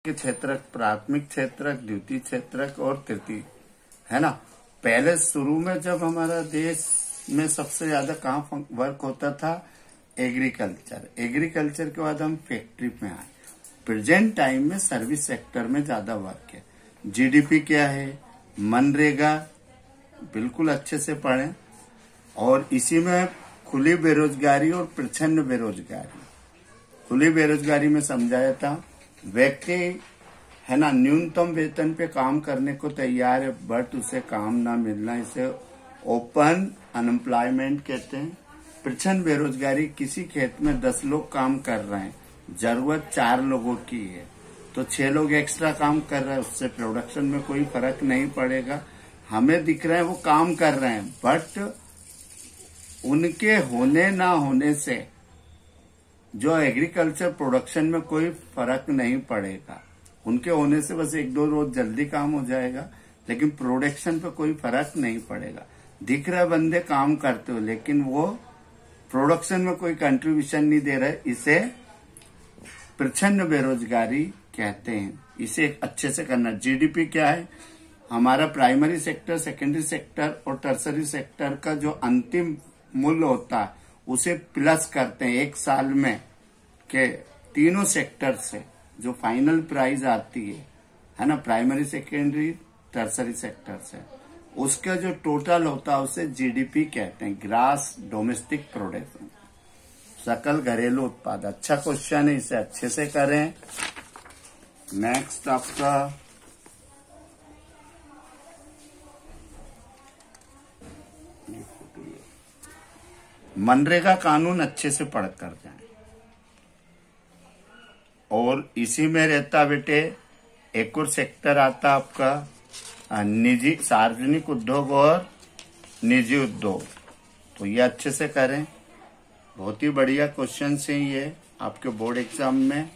के क्षेत्रक, प्राथमिक क्षेत्रक, द्वितीय क्षेत्रक और तृतीय, है ना। पहले शुरू में जब हमारा देश में सबसे ज्यादा कहाँ वर्क होता था, एग्रीकल्चर। एग्रीकल्चर के बाद हम फैक्ट्री में आए। प्रेजेंट टाइम में सर्विस सेक्टर में ज्यादा वर्क है। जीडीपी क्या है, मनरेगा, बिल्कुल अच्छे से पढ़ें। और इसी में खुली बेरोजगारी और प्रच्छन्न बेरोजगारी। खुली बेरोजगारी में समझाया था, व्यक्ति है ना न्यूनतम वेतन पे काम करने को तैयार है, बट उसे काम ना मिलना, इसे ओपन अनएम्प्लॉयमेंट कहते हैं। प्रच्छन्न बेरोजगारी, किसी खेत में 10 लोग काम कर रहे हैं, जरूरत 4 लोगों की है, तो 6 लोग एक्स्ट्रा काम कर रहे हैं, उससे प्रोडक्शन में कोई फर्क नहीं पड़ेगा। हमें दिख रहा है वो काम कर रहे हैं, बट उनके होने ना होने से जो एग्रीकल्चर प्रोडक्शन में कोई फर्क नहीं पड़ेगा। उनके होने से बस 1-2 रोज जल्दी काम हो जाएगा, लेकिन प्रोडक्शन पे कोई फर्क नहीं पड़ेगा। दिख रहा बंदे काम करते हो, लेकिन वो प्रोडक्शन में कोई कंट्रीब्यूशन नहीं दे रहे, इसे प्रच्छन्न बेरोजगारी कहते हैं। इसे अच्छे से करना। जीडीपी क्या है, हमारा प्राइमरी सेक्टर, सेकेंडरी सेक्टर और टर्सरी सेक्टर का जो अंतिम मूल्य होता है उसे प्लस करते हैं एक साल में के तीनों सेक्टर से जो फाइनल प्राइस आती है ना, प्राइमरी सेकेंडरी टर्सरी सेक्टर से, उसका जो टोटल होता है उसे जीडीपी कहते हैं, ग्रास डोमेस्टिक प्रोडक्ट, सकल घरेलू उत्पाद। अच्छा क्वेश्चन है, इसे अच्छे से करें। नेक्स्ट आपका मनरेगा कानून अच्छे से पढ़ कर जाए। और इसी में रहता बेटे एक और सेक्टर आता आपका निजी, सार्वजनिक उद्योग और निजी उद्योग, तो ये अच्छे से करें। बहुत ही बढ़िया क्वेश्चन है ये आपके बोर्ड एग्जाम में।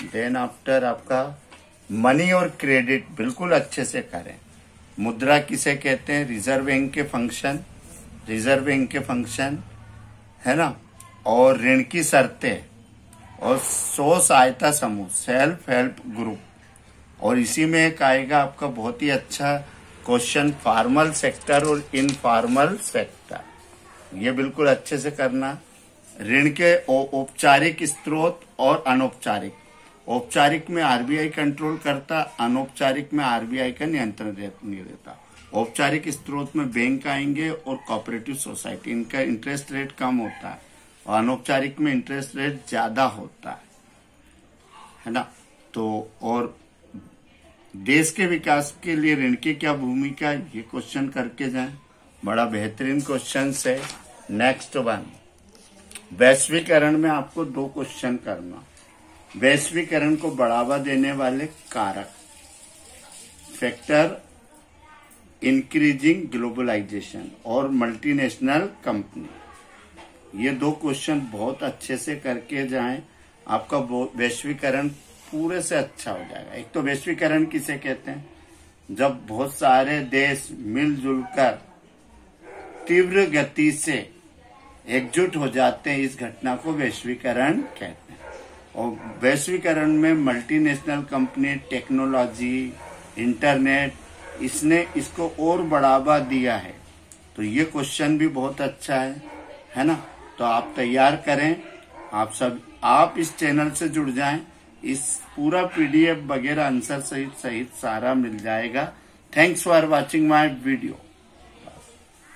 देन आफ्टर आपका मनी और क्रेडिट, बिल्कुल अच्छे से करें। मुद्रा किसे कहते हैं, रिजर्व बैंक के फंक्शन, रिजर्व बैंक के फंक्शन है ना। और ऋण की शर्तें और स्व सहायता समूह, सेल्फ हेल्प ग्रुप। और इसी में एक आएगा आपका बहुत ही अच्छा क्वेश्चन, फॉर्मल सेक्टर और इनफॉर्मल सेक्टर। ये बिल्कुल अच्छे से करना। ऋण के औपचारिक स्रोत और अनौपचारिक। औपचारिक में आरबीआई कंट्रोल करता, अनौपचारिक में आरबीआई का नियंत्रण नहीं रहता। औपचारिक स्रोत में बैंक आएंगे और कोऑपरेटिव सोसाइटी, इनका इंटरेस्ट रेट कम होता है, और अनौपचारिक में इंटरेस्ट रेट ज्यादा होता है ना। तो और देश के विकास के लिए ऋण की क्या भूमिका, ये क्वेश्चन करके जाएं, बड़ा बेहतरीन क्वेश्चन है। नेक्स्ट वन, वैश्वीकरण में आपको 2 क्वेश्चन करना। वैश्वीकरण को बढ़ावा देने वाले कारक, फैक्टर इंक्रीजिंग ग्लोबलाइजेशन और मल्टीनेशनल कंपनी। ये 2 क्वेश्चन बहुत अच्छे से करके जाएं, आपका वैश्वीकरण पूरे से अच्छा हो जाएगा। एक तो वैश्वीकरण किसे कहते हैं, जब बहुत सारे देश मिलजुल कर तीव्र गति से एकजुट हो जाते हैं, इस घटना को वैश्वीकरण कहते हैं। और वैश्वीकरण में मल्टीनेशनल कंपनी, टेक्नोलॉजी, इंटरनेट, इसने इसको और बढ़ावा दिया है। तो ये क्वेश्चन भी बहुत अच्छा है ना। तो आप तैयार करें, आप इस चैनल से जुड़ जाएं, इस पूरा पीडीएफ वगैरह आंसर सहित सारा मिल जाएगा। Thanks for watching my video.